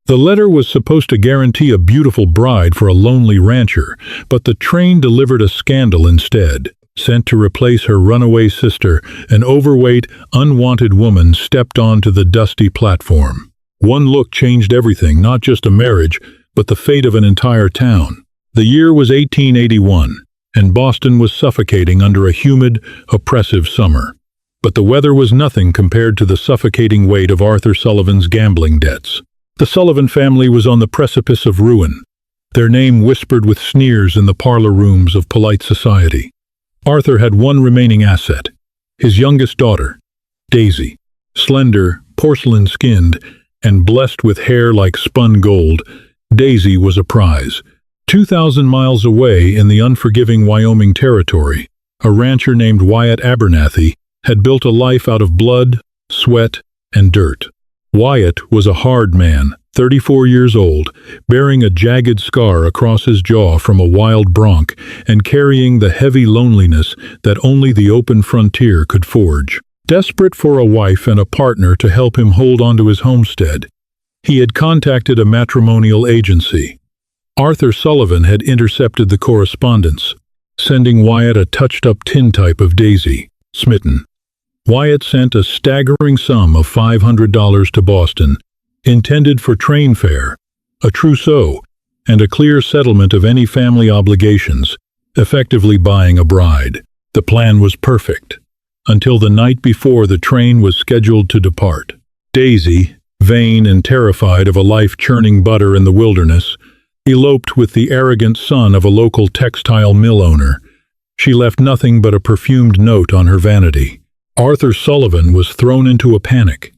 The letter was supposed to guarantee a beautiful bride for a lonely rancher, but the train delivered a scandal instead. Sent to replace her runaway sister, an overweight, unwanted woman stepped onto the dusty platform. One look changed everything, not just a marriage, but the fate of an entire town. The year was 1881, and Boston was suffocating under a humid, oppressive summer. But the weather was nothing compared to the suffocating weight of Arthur Sullivan's gambling debts. The Sullivan family was on the precipice of ruin, their name whispered with sneers in the parlor rooms of polite society. Arthur had one remaining asset, his youngest daughter, Daisy. Slender, porcelain-skinned, and blessed with hair like spun gold, Daisy was a prize. 2,000 miles away in the unforgiving Wyoming Territory, a rancher named Wyatt Abernathy had built a life out of blood, sweat, and dirt. Wyatt was a hard man, 34 years old, bearing a jagged scar across his jaw from a wild bronc and carrying the heavy loneliness that only the open frontier could forge. Desperate for a wife and a partner to help him hold on to his homestead, he had contacted a matrimonial agency. Arthur Sullivan had intercepted the correspondence, sending Wyatt a touched-up tintype of Daisy, smitten. Wyatt sent a staggering sum of $500 to Boston, intended for train fare, a trousseau, and a clear settlement of any family obligations, effectively buying a bride. The plan was perfect, until the night before the train was scheduled to depart. Daisy, vain and terrified of a life churning butter in the wilderness, eloped with the arrogant son of a local textile mill owner. She left nothing but a perfumed note on her vanity. Arthur Sullivan was thrown into a panic.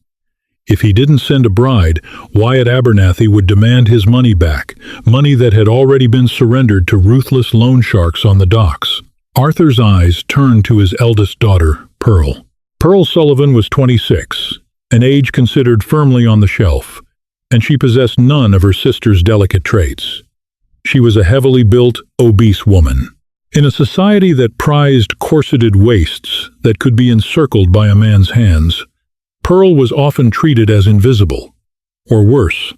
If he didn't send a bride, Wyatt Abernathy would demand his money back, money that had already been surrendered to ruthless loan sharks on the docks. Arthur's eyes turned to his eldest daughter, Pearl. Pearl Sullivan was 26, an age considered firmly on the shelf, and she possessed none of her sister's delicate traits. She was a heavily built, obese woman. In a society that prized corseted waists that could be encircled by a man's hands, Pearl was often treated as invisible, or worse,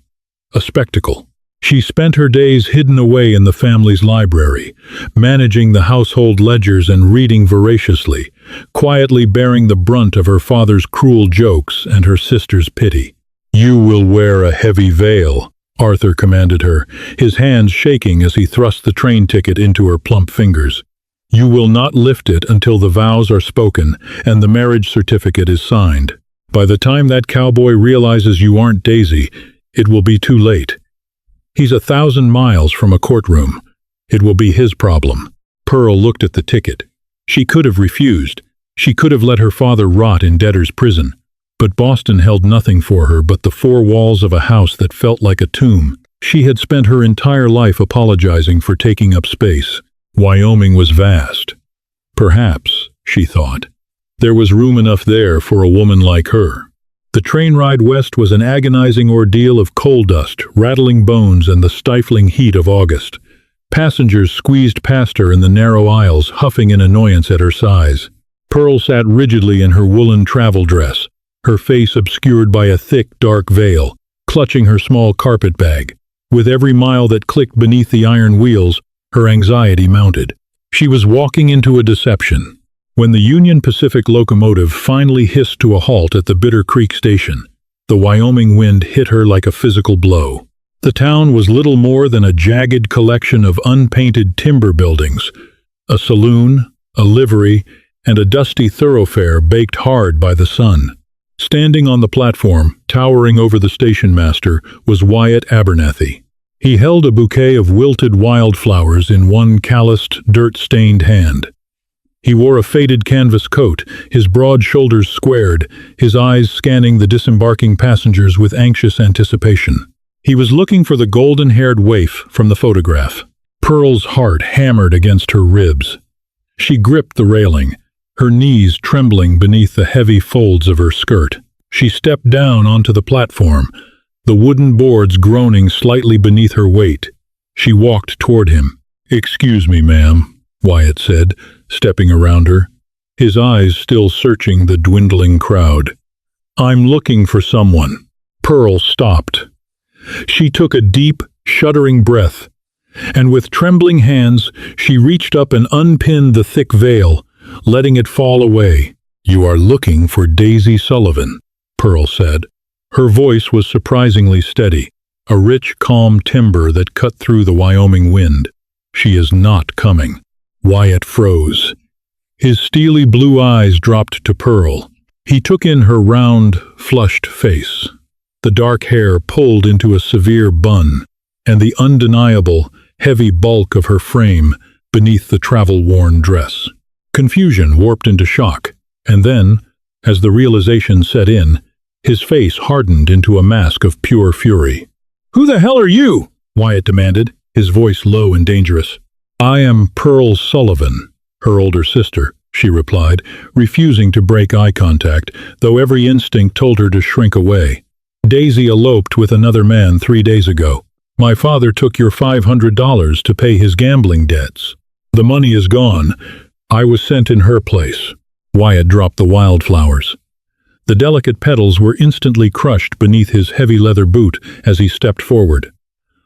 a spectacle. She spent her days hidden away in the family's library, managing the household ledgers and reading voraciously, quietly bearing the brunt of her father's cruel jokes and her sister's pity. "You will wear a heavy veil," Arthur commanded her, his hands shaking as he thrust the train ticket into her plump fingers. "You will not lift it until the vows are spoken and the marriage certificate is signed. By the time that cowboy realizes you aren't Daisy, it will be too late. He's 1,000 miles from a courtroom. It will be his problem." Pearl looked at the ticket. She could have refused. She could have let her father rot in debtor's prison. But Boston held nothing for her but the four walls of a house that felt like a tomb. She had spent her entire life apologizing for taking up space. Wyoming was vast. Perhaps, she thought, there was room enough there for a woman like her. The train ride west was an agonizing ordeal of coal dust, rattling bones, and the stifling heat of August. Passengers squeezed past her in the narrow aisles, huffing in annoyance at her size. Pearl sat rigidly in her woolen travel dress, her face obscured by a thick, dark veil, clutching her small carpet bag. With every mile that clicked beneath the iron wheels, her anxiety mounted. She was walking into a deception. When the Union Pacific locomotive finally hissed to a halt at the Bitter Creek station, the Wyoming wind hit her like a physical blow. The town was little more than a jagged collection of unpainted timber buildings, a saloon, a livery, and a dusty thoroughfare baked hard by the sun. Standing on the platform, towering over the station master, was Wyatt Abernathy. He held a bouquet of wilted wildflowers in one calloused, dirt-stained hand. He wore a faded canvas coat, his broad shoulders squared, his eyes scanning the disembarking passengers with anxious anticipation. He was looking for the golden-haired waif from the photograph. Pearl's heart hammered against her ribs. She gripped the railing, her knees trembling beneath the heavy folds of her skirt. She stepped down onto the platform, the wooden boards groaning slightly beneath her weight. She walked toward him. "Excuse me, ma'am," Wyatt said, stepping around her, his eyes still searching the dwindling crowd. "I'm looking for someone." Pearl stopped. She took a deep, shuddering breath, and with trembling hands she reached up and unpinned the thick veil, letting it fall away. "You are looking for Daisy Sullivan," Pearl said. Her voice was surprisingly steady, a rich, calm timbre that cut through the Wyoming wind. "She is not coming." Wyatt froze. His steely blue eyes dropped to Pearl. He took in her round, flushed face, the dark hair pulled into a severe bun, and the undeniable, heavy bulk of her frame beneath the travel-worn dress. Confusion warped into shock, and then, as the realization set in, his face hardened into a mask of pure fury. "Who the hell are you?" Wyatt demanded, his voice low and dangerous. "I am Pearl Sullivan, her older sister," she replied, refusing to break eye contact, though every instinct told her to shrink away. "Daisy eloped with another man 3 days ago. My father took your $500 to pay his gambling debts. The money is gone. I was sent in her place." Wyatt dropped the wildflowers. The delicate petals were instantly crushed beneath his heavy leather boot as he stepped forward.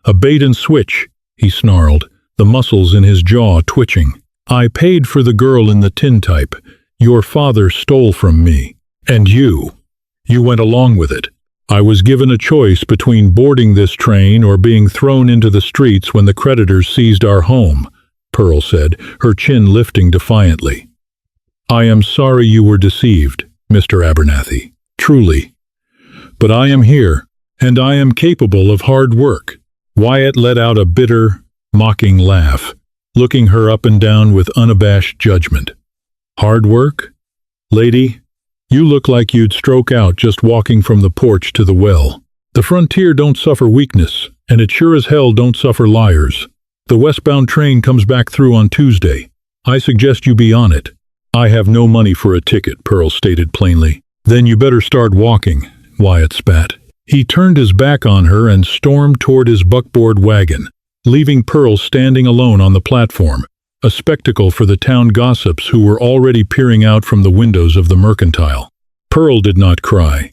"A bait and switch," he snarled, the muscles in his jaw twitching. "I paid for the girl in the tintype. Your father stole from me. And you went along with it. I was given a choice between boarding this train or being thrown into the streets when the creditors seized our home," Pearl said, her chin lifting defiantly. "I am sorry you were deceived, Mr. Abernathy, truly. But I am here, and I am capable of hard work." Wyatt let out a bitter, mocking laugh, looking her up and down with unabashed judgment. "Hard work? Lady, you look like you'd stroke out just walking from the porch to the well. The frontier don't suffer weakness, and it sure as hell don't suffer liars. The westbound train comes back through on Tuesday. I suggest you be on it." "I have no money for a ticket," Pearl stated plainly. "Then you better start walking," Wyatt spat. He turned his back on her and stormed toward his buckboard wagon, leaving Pearl standing alone on the platform, a spectacle for the town gossips who were already peering out from the windows of the mercantile. Pearl did not cry.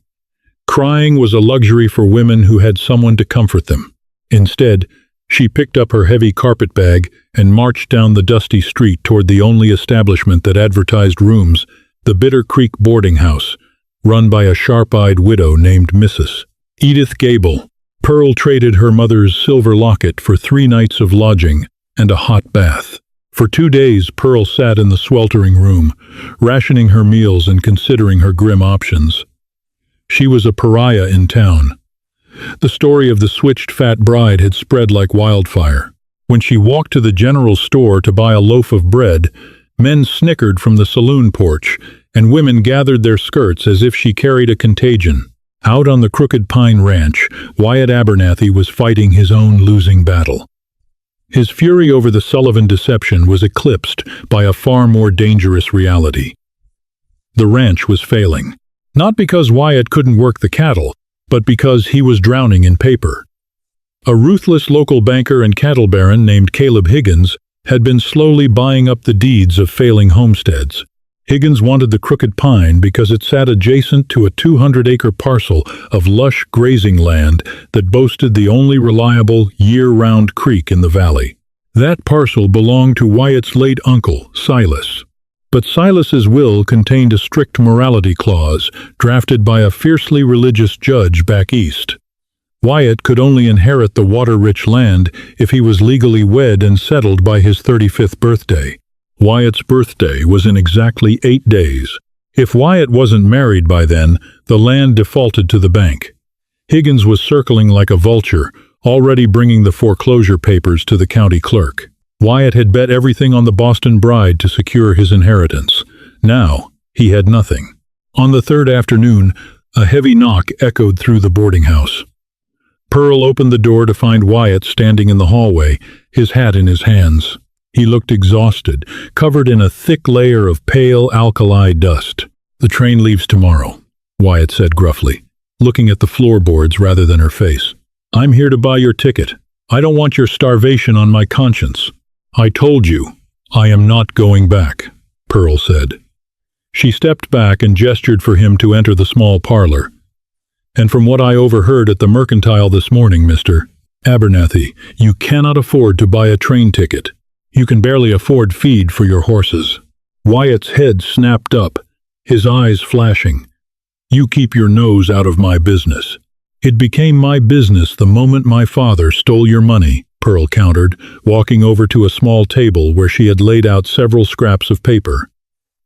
Crying was a luxury for women who had someone to comfort them. Instead, she picked up her heavy carpet bag and marched down the dusty street toward the only establishment that advertised rooms, the Bitter Creek boarding house, run by a sharp-eyed widow named Mrs. Edith Gable. Pearl traded her mother's silver locket for 3 nights of lodging and a hot bath. For 2 days, Pearl sat in the sweltering room, rationing her meals and considering her grim options. She was a pariah in town. The story of the switched fat bride had spread like wildfire. When she walked to the general store to buy a loaf of bread, men snickered from the saloon porch, and women gathered their skirts as if she carried a contagion. Out on the Crooked Pine Ranch, Wyatt Abernathy was fighting his own losing battle. His fury over the Sullivan deception was eclipsed by a far more dangerous reality. The ranch was failing, not because Wyatt couldn't work the cattle, but because he was drowning in paper. A ruthless local banker and cattle baron named Caleb Higgins had been slowly buying up the deeds of failing homesteads. Higgins wanted the Crooked Pine because it sat adjacent to a 200-acre parcel of lush grazing land that boasted the only reliable, year-round creek in the valley. That parcel belonged to Wyatt's late uncle, Silas. But Silas's will contained a strict morality clause drafted by a fiercely religious judge back east. Wyatt could only inherit the water-rich land if he was legally wed and settled by his 35th birthday. Wyatt's birthday was in exactly 8 days. If Wyatt wasn't married by then, the land defaulted to the bank. Higgins was circling like a vulture, already bringing the foreclosure papers to the county clerk. Wyatt had bet everything on the Boston bride to secure his inheritance. Now, he had nothing. On the 3rd afternoon, a heavy knock echoed through the boarding house. Pearl opened the door to find Wyatt standing in the hallway, his hat in his hands. He looked exhausted, covered in a thick layer of pale alkali dust. "The train leaves tomorrow," Wyatt said gruffly, looking at the floorboards rather than her face. "I'm here to buy your ticket. I don't want your starvation on my conscience." "I told you, I am not going back," Pearl said. She stepped back and gestured for him to enter the small parlor. And from what I overheard at the mercantile this morning, Mr. Abernathy, you cannot afford to buy a train ticket. You can barely afford feed for your horses." Wyatt's head snapped up, his eyes flashing. "You keep your nose out of my business." "It became my business the moment my father stole your money," Pearl countered, walking over to a small table where she had laid out several scraps of paper.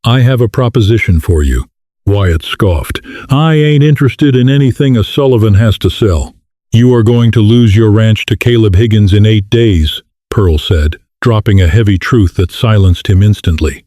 "I have a proposition for you." Wyatt scoffed. "I ain't interested in anything a Sullivan has to sell." "You are going to lose your ranch to Caleb Higgins in 8 days, Pearl said, dropping a heavy truth that silenced him instantly.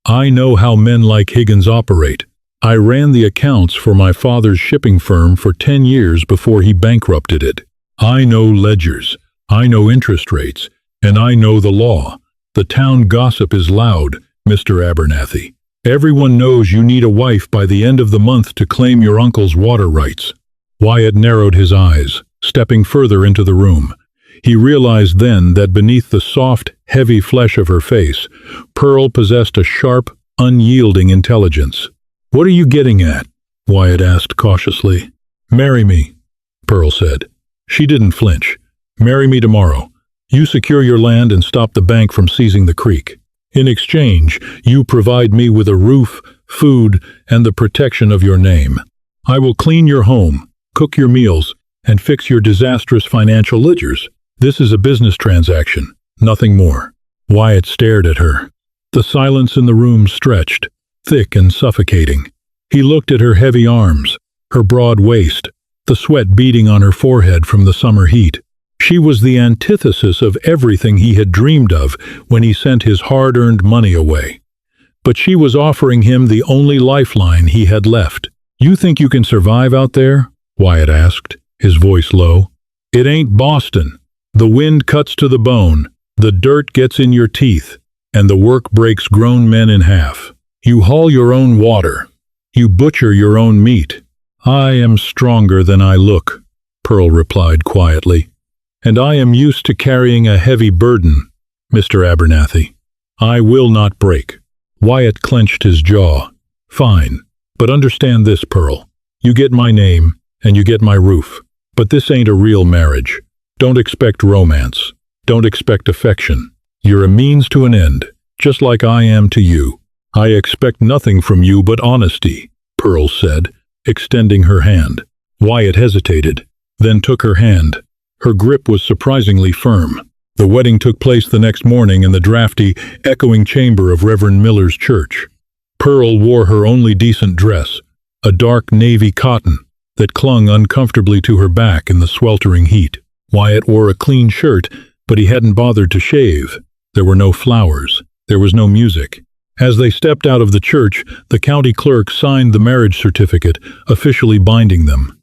"I know how men like Higgins operate. I ran the accounts for my father's shipping firm for 10 years before he bankrupted it. I know ledgers, I know interest rates, and I know the law. The town gossip is loud, Mr. Abernathy. Everyone knows you need a wife by the end of the month to claim your uncle's water rights." Wyatt narrowed his eyes, stepping further into the room. He realized then that beneath the soft, heavy flesh of her face, Pearl possessed a sharp, unyielding intelligence. "What are you getting at?" Wyatt asked cautiously. "Marry me," Pearl said. She didn't flinch. "Marry me tomorrow. You secure your land and stop the bank from seizing the creek. In exchange, you provide me with a roof, food, and the protection of your name. I will clean your home, cook your meals, and fix your disastrous financial ledgers. This is a business transaction, nothing more." Wyatt stared at her. The silence in the room stretched, thick and suffocating. He looked at her heavy arms, her broad waist, the sweat beading on her forehead from the summer heat. She was the antithesis of everything he had dreamed of when he sent his hard-earned money away. But she was offering him the only lifeline he had left. "You think you can survive out there?" Wyatt asked, his voice low. "It ain't Boston. The wind cuts to the bone, the dirt gets in your teeth, and the work breaks grown men in half. You haul your own water. You butcher your own meat." "I am stronger than I look," Pearl replied quietly. "And I am used to carrying a heavy burden, Mr. Abernathy. I will not break." Wyatt clenched his jaw. "Fine, but understand this, Pearl. You get my name, and you get my roof. But this ain't a real marriage. Don't expect romance. Don't expect affection. You're a means to an end, just like I am to you. I expect nothing from you but honesty," Pearl said, extending her hand. Wyatt hesitated, then took her hand. Her grip was surprisingly firm. The wedding took place the next morning in the drafty, echoing chamber of Reverend Miller's church. Pearl wore her only decent dress, a dark navy cotton that clung uncomfortably to her back in the sweltering heat. Wyatt wore a clean shirt, but he hadn't bothered to shave. There were no flowers. There was no music. As they stepped out of the church, the county clerk signed the marriage certificate, officially binding them.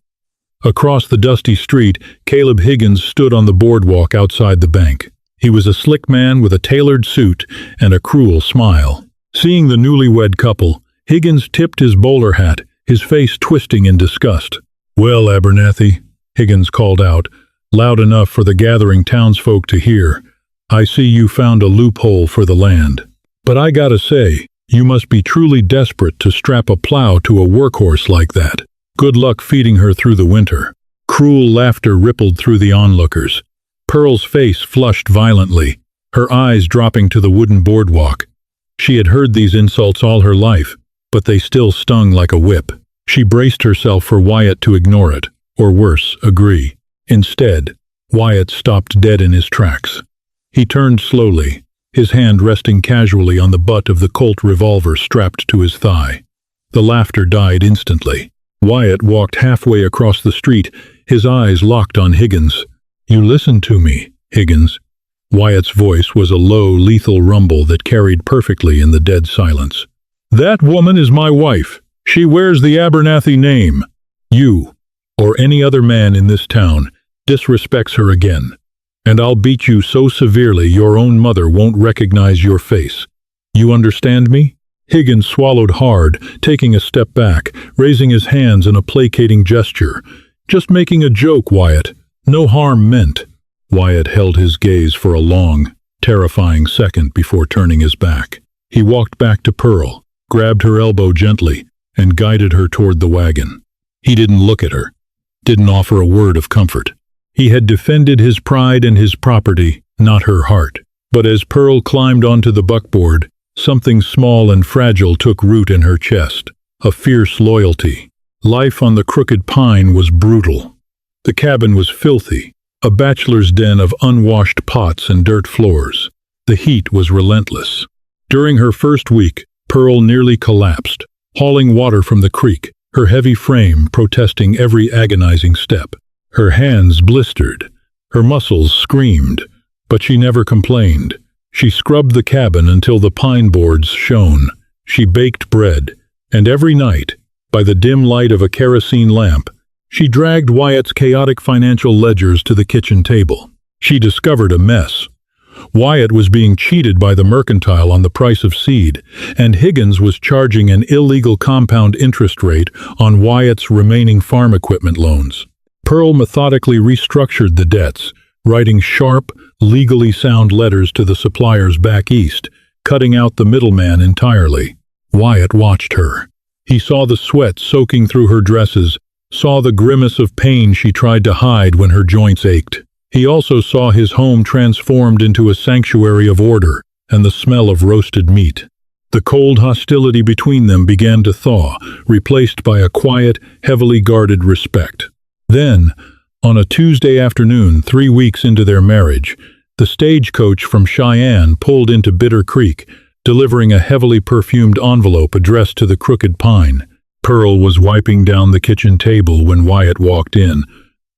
Across the dusty street, Caleb Higgins stood on the boardwalk outside the bank. He was a slick man with a tailored suit and a cruel smile. Seeing the newlywed couple, Higgins tipped his bowler hat, his face twisting in disgust. "Well, Abernathy," Higgins called out, loud enough for the gathering townsfolk to hear, "I see you found a loophole for the land. But I gotta say, you must be truly desperate to strap a plow to a workhorse like that. Good luck feeding her through the winter." Cruel laughter rippled through the onlookers. Pearl's face flushed violently, her eyes dropping to the wooden boardwalk. She had heard these insults all her life, but they still stung like a whip. She braced herself for Wyatt to ignore it, or worse, agree. Instead, Wyatt stopped dead in his tracks. He turned slowly, his hand resting casually on the butt of the Colt revolver strapped to his thigh. The laughter died instantly. Wyatt walked halfway across the street, his eyes locked on Higgins. "You listen to me, Higgins." Wyatt's voice was a low, lethal rumble that carried perfectly in the dead silence. "That woman is my wife. She wears the Abernathy name. You, or any other man in this town, disrespects her again. And I'll beat you so severely your own mother won't recognize your face. You understand me?" Higgins swallowed hard, taking a step back, raising his hands in a placating gesture. "Just making a joke, Wyatt. No harm meant." Wyatt held his gaze for a long, terrifying second before turning his back. He walked back to Pearl, grabbed her elbow gently, and guided her toward the wagon. He didn't look at her, didn't offer a word of comfort. He had defended his pride and his property, not her heart. But as Pearl climbed onto the buckboard, something small and fragile took root in her chest, a fierce loyalty. Life on the Crooked Pine was brutal. The cabin was filthy, a bachelor's den of unwashed pots and dirt floors. The heat was relentless. During her first week, Pearl nearly collapsed, hauling water from the creek, her heavy frame protesting every agonizing step. Her hands blistered, her muscles screamed, but she never complained. She scrubbed the cabin until the pine boards shone. She baked bread, and every night, by the dim light of a kerosene lamp, she dragged Wyatt's chaotic financial ledgers to the kitchen table. She discovered a mess. Wyatt was being cheated by the mercantile on the price of seed, and Higgins was charging an illegal compound interest rate on Wyatt's remaining farm equipment loans. Pearl methodically restructured the debts, writing sharp, legally sound letters to the suppliers back east, cutting out the middleman entirely. Wyatt watched her. He saw the sweat soaking through her dresses, saw the grimace of pain she tried to hide when her joints ached. He also saw his home transformed into a sanctuary of order and the smell of roasted meat. The cold hostility between them began to thaw, replaced by a quiet, heavily guarded respect. Then, on a Tuesday afternoon 3 weeks into their marriage, the stagecoach from Cheyenne pulled into Bitter Creek, delivering a heavily perfumed envelope addressed to the Crooked Pine. Pearl was wiping down the kitchen table when Wyatt walked in,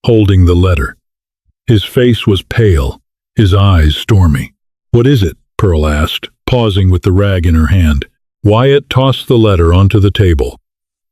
holding the letter. His face was pale, his eyes stormy. "What is it?" Pearl asked, pausing with the rag in her hand. Wyatt tossed the letter onto the table.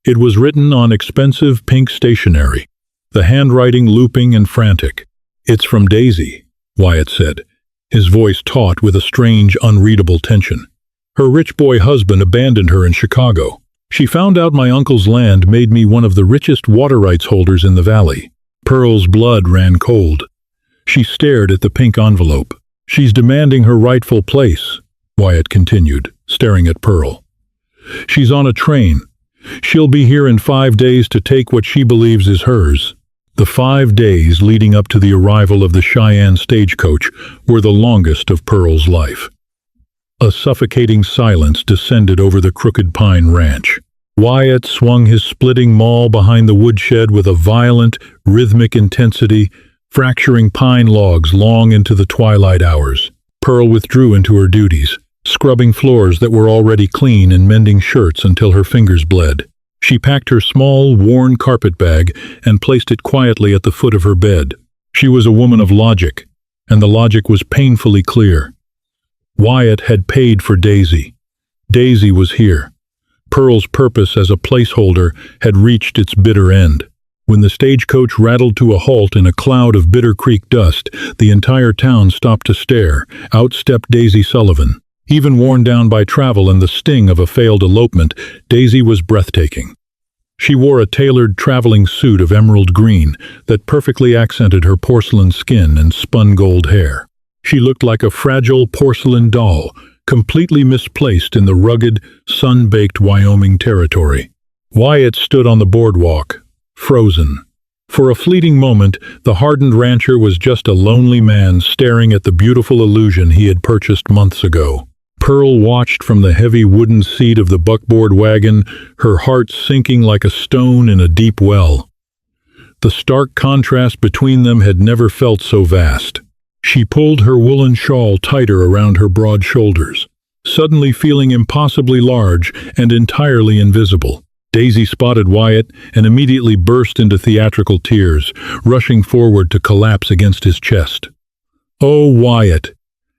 It was written on expensive pink stationery, the handwriting looping and frantic. "It's from Daisy," Wyatt said, his voice taut with a strange, unreadable tension. "Her rich boy husband abandoned her in Chicago. She found out my uncle's land made me one of the richest water rights holders in the valley." Pearl's blood ran cold. She stared at the pink envelope. "She's demanding her rightful place," Wyatt continued, staring at Pearl. "She's on a train. She'll be here in 5 days to take what she believes is hers." The 5 days leading up to the arrival of the Cheyenne stagecoach were the longest of Pearl's life. A suffocating silence descended over the Crooked Pine Ranch. Wyatt swung his splitting maul behind the woodshed with a violent, rhythmic intensity, fracturing pine logs long into the twilight hours. Pearl withdrew into her duties, scrubbing floors that were already clean and mending shirts until her fingers bled. She packed her small, worn carpet bag and placed it quietly at the foot of her bed. She was a woman of logic, and the logic was painfully clear. Wyatt had paid for Daisy. Daisy was here. Pearl's purpose as a placeholder had reached its bitter end. When the stagecoach rattled to a halt in a cloud of Bitter Creek dust, the entire town stopped to stare. Out stepped Daisy Sullivan. Even worn down by travel and the sting of a failed elopement, Daisy was breathtaking. She wore a tailored traveling suit of emerald green that perfectly accented her porcelain skin and spun gold hair. She looked like a fragile porcelain doll, completely misplaced in the rugged, sun-baked Wyoming territory. Wyatt stood on the boardwalk, frozen. For a fleeting moment, the hardened rancher was just a lonely man staring at the beautiful illusion he had purchased months ago. Pearl watched from the heavy wooden seat of the buckboard wagon, her heart sinking like a stone in a deep well. The stark contrast between them had never felt so vast. She pulled her woolen shawl tighter around her broad shoulders, suddenly feeling impossibly large and entirely invisible. Daisy spotted Wyatt and immediately burst into theatrical tears, rushing forward to collapse against his chest. "Oh, Wyatt,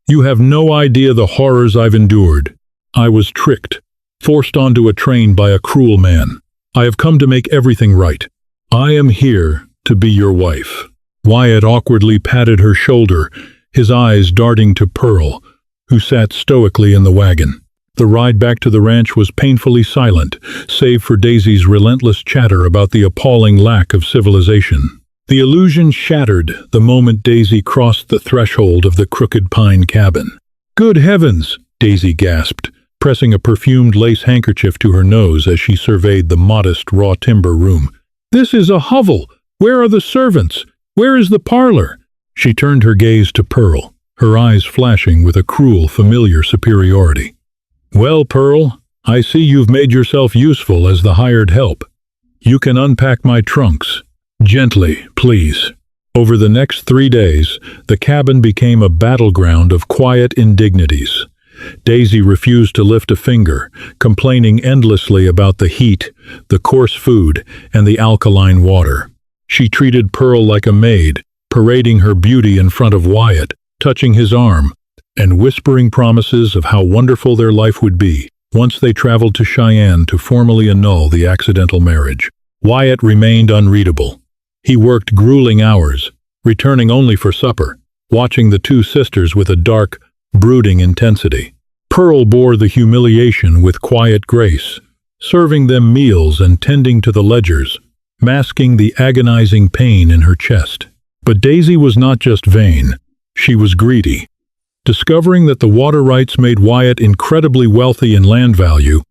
you have no idea the horrors I've endured. I was tricked, forced onto a train by a cruel man. I have come to make everything right. I am here to be your wife." Wyatt awkwardly patted her shoulder, his eyes darting to Pearl, who sat stoically in the wagon. The ride back to the ranch was painfully silent, save for Daisy's relentless chatter about the appalling lack of civilization. The illusion shattered the moment Daisy crossed the threshold of the Crooked Pine cabin. "Good heavens!" Daisy gasped, pressing a perfumed lace handkerchief to her nose as she surveyed the modest raw timber room. This is a hovel. Where are the servants? Where is the parlor?" She turned her gaze to Pearl, her eyes flashing with a cruel, familiar superiority. "Well, Pearl, I see you've made yourself useful as the hired help. You can unpack my trunks. Gently, please." Over the next 3 days, the cabin became a battleground of quiet indignities. Daisy refused to lift a finger, complaining endlessly about the heat, the coarse food, and the alkaline water. She treated Pearl like a maid, parading her beauty in front of Wyatt, touching his arm, and whispering promises of how wonderful their life would be once they traveled to Cheyenne to formally annul the accidental marriage. Wyatt remained unreadable. He worked grueling hours, returning only for supper, watching the two sisters with a dark, brooding intensity. Pearl bore the humiliation with quiet grace, serving them meals and tending to the ledgers, masking the agonizing pain in her chest. But Daisy was not just vain, she was greedy. Discovering that the water rights made Wyatt incredibly wealthy in land value,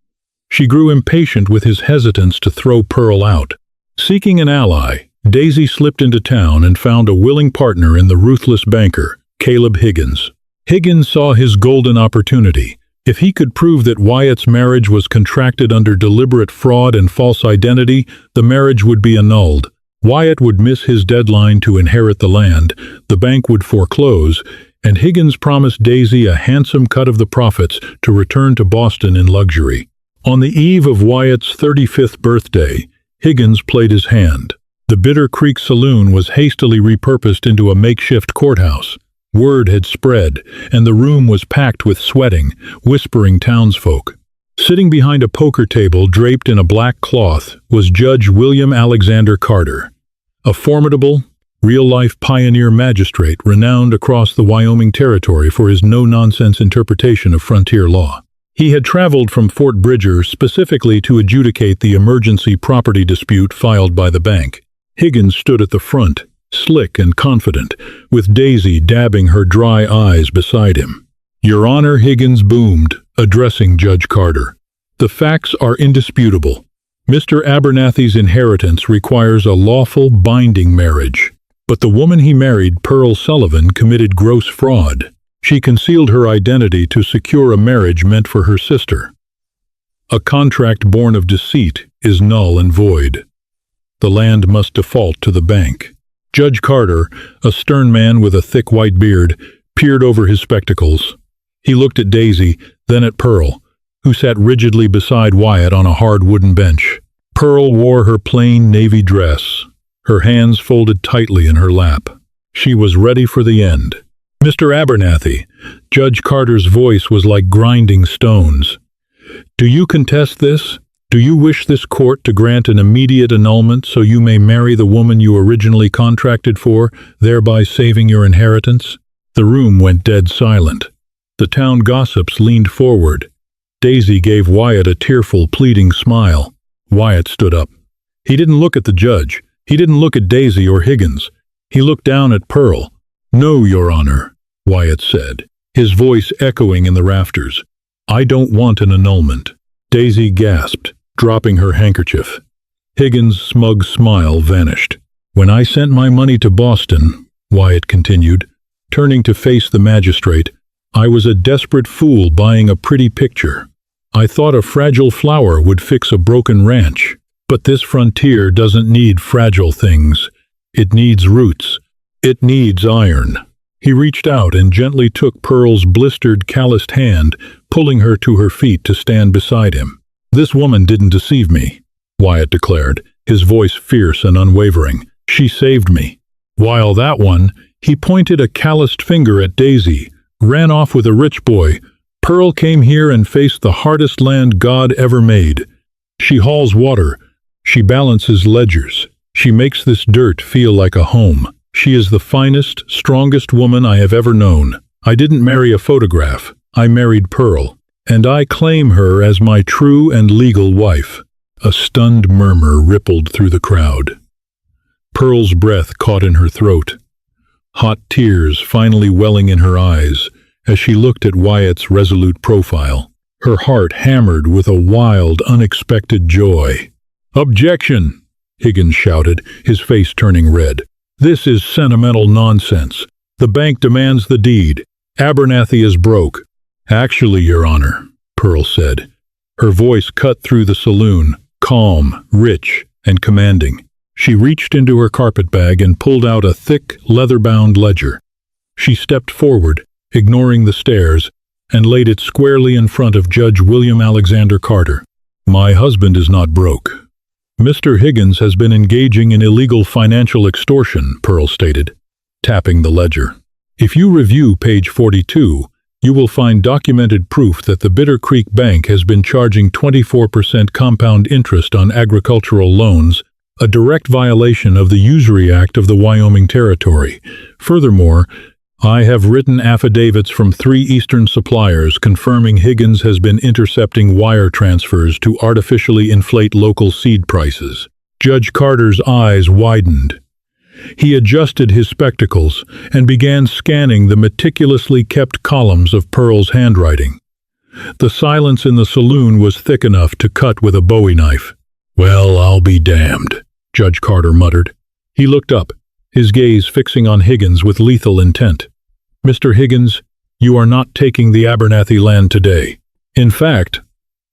she grew impatient with his hesitance to throw Pearl out. Seeking an ally, Daisy slipped into town and found a willing partner in the ruthless banker, Caleb Higgins. Higgins saw his golden opportunity. If he could prove that Wyatt's marriage was contracted under deliberate fraud and false identity, the marriage would be annulled. Wyatt would miss his deadline to inherit the land, the bank would foreclose, and Higgins promised Daisy a handsome cut of the profits to return to Boston in luxury. On the eve of Wyatt's 35th birthday, Higgins played his hand. The Bitter Creek Saloon was hastily repurposed into a makeshift courthouse. Word had spread, and the room was packed with sweating, whispering townsfolk. Sitting behind a poker table draped in a black cloth was Judge William Alexander Carter, a formidable, real-life pioneer magistrate renowned across the Wyoming Territory for his no-nonsense interpretation of frontier law. He had traveled from Fort Bridger specifically to adjudicate the emergency property dispute filed by the bank. Higgins stood at the front, slick and confident, with Daisy dabbing her dry eyes beside him. "Your Honor," Higgins boomed, addressing Judge Carter. "The facts are indisputable. Mr. Abernathy's inheritance requires a lawful, binding marriage. But the woman he married, Pearl Sullivan, committed gross fraud. She concealed her identity to secure a marriage meant for her sister. A contract born of deceit is null and void. The land must default to the bank." Judge Carter, a stern man with a thick white beard, peered over his spectacles. He looked at Daisy, then at Pearl, who sat rigidly beside Wyatt on a hard wooden bench. Pearl wore her plain navy dress, her hands folded tightly in her lap. She was ready for the end. "Mr. Abernathy," Judge Carter's voice was like grinding stones. "Do you contest this? Do you wish this court to grant an immediate annulment so you may marry the woman you originally contracted for, thereby saving your inheritance?" The room went dead silent. The town gossips leaned forward. Daisy gave Wyatt a tearful, pleading smile. Wyatt stood up. He didn't look at the judge. He didn't look at Daisy or Higgins. He looked down at Pearl. "No, Your Honor," Wyatt said, his voice echoing in the rafters. "I don't want an annulment." Daisy gasped, dropping her handkerchief. Higgins' smug smile vanished. "When I sent my money to Boston," Wyatt continued, turning to face the magistrate, "I was a desperate fool buying a pretty picture. I thought a fragile flower would fix a broken ranch. But this frontier doesn't need fragile things. It needs roots. It needs iron." He reached out and gently took Pearl's blistered, calloused hand, pulling her to her feet to stand beside him. "This woman didn't deceive me," Wyatt declared, his voice fierce and unwavering. "She saved me. While that one," he pointed a calloused finger at Daisy, "ran off with a rich boy, Pearl came here and faced the hardest land God ever made. She hauls water. She balances ledgers. She makes this dirt feel like a home. She is the finest, strongest woman I have ever known. I didn't marry a photograph. I married Pearl. And I claim her as my true and legal wife." A stunned murmur rippled through the crowd. Pearl's breath caught in her throat, hot tears finally welling in her eyes as she looked at Wyatt's resolute profile. Her heart hammered with a wild, unexpected joy. "Objection!" Higgins shouted, his face turning red. "This is sentimental nonsense. The bank demands the deed. Abernathy is broke." "Actually, Your Honor," Pearl said. Her voice cut through the saloon, calm, rich, and commanding. She reached into her carpetbag and pulled out a thick, leather-bound ledger. She stepped forward, ignoring the stares, and laid it squarely in front of Judge William Alexander Carter. "My husband is not broke. Mr. Higgins has been engaging in illegal financial extortion," Pearl stated, tapping the ledger. "If you review page 42, you will find documented proof that the Bitter Creek Bank has been charging 24% compound interest on agricultural loans, a direct violation of the Usury Act of the Wyoming Territory. Furthermore, I have written affidavits from 3 eastern suppliers confirming Higgins has been intercepting wire transfers to artificially inflate local seed prices." Judge Carter's eyes widened. He adjusted his spectacles and began scanning the meticulously kept columns of Pearl's handwriting. The silence in the saloon was thick enough to cut with a Bowie knife. "Well, I'll be damned," Judge Carter muttered. He looked up, his gaze fixing on Higgins with lethal intent. "Mr. Higgins, you are not taking the Abernathy land today. In fact,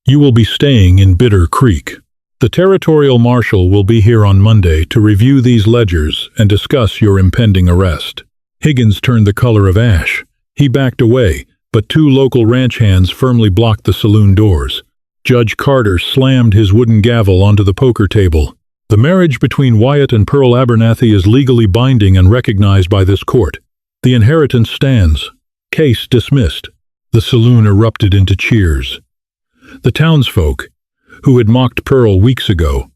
you will be staying in Bitter Creek. The territorial marshal will be here on Monday to review these ledgers and discuss your impending arrest." Higgins turned the color of ash. He backed away, but 2 local ranch hands firmly blocked the saloon doors. Judge Carter slammed his wooden gavel onto the poker table. "The marriage between Wyatt and Pearl Abernathy is legally binding and recognized by this court. The inheritance stands. Case dismissed." The saloon erupted into cheers. The townsfolk, who had mocked Pearl weeks ago,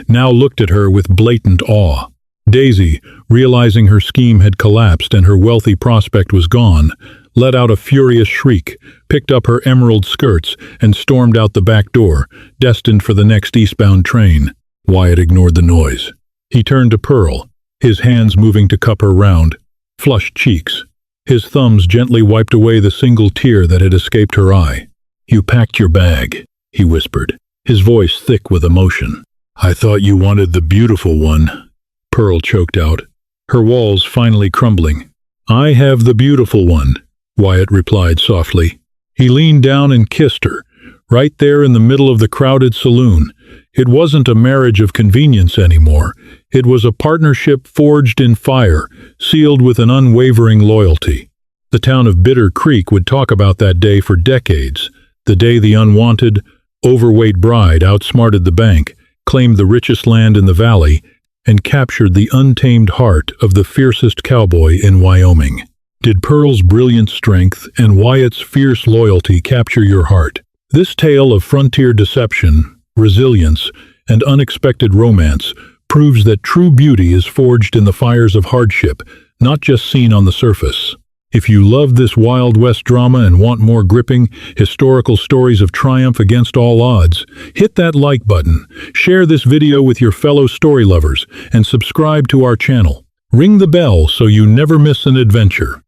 now looked at her with blatant awe. Daisy, realizing her scheme had collapsed and her wealthy prospect was gone, let out a furious shriek, picked up her emerald skirts, and stormed out the back door, destined for the next eastbound train. Wyatt ignored the noise. He turned to Pearl, his hands moving to cup her round, flushed cheeks. His thumbs gently wiped away the single tear that had escaped her eye. "You packed your bag," he whispered, his voice thick with emotion. "I thought you wanted the beautiful one," Pearl choked out, her walls finally crumbling. "I have the beautiful one," Wyatt replied softly. He leaned down and kissed her, right there in the middle of the crowded saloon. It wasn't a marriage of convenience anymore. It was a partnership forged in fire, sealed with an unwavering loyalty. The town of Bitter Creek would talk about that day for decades, the day the unwanted, overweight bride outsmarted the bank, claimed the richest land in the valley, and captured the untamed heart of the fiercest cowboy in Wyoming. Did Pearl's brilliant strength and Wyatt's fierce loyalty capture your heart? This tale of frontier deception, resilience, and unexpected romance proves that true beauty is forged in the fires of hardship, not just seen on the surface. If you love this Wild West drama and want more gripping, historical stories of triumph against all odds, hit that like button, share this video with your fellow story lovers, and subscribe to our channel. Ring the bell so you never miss an adventure.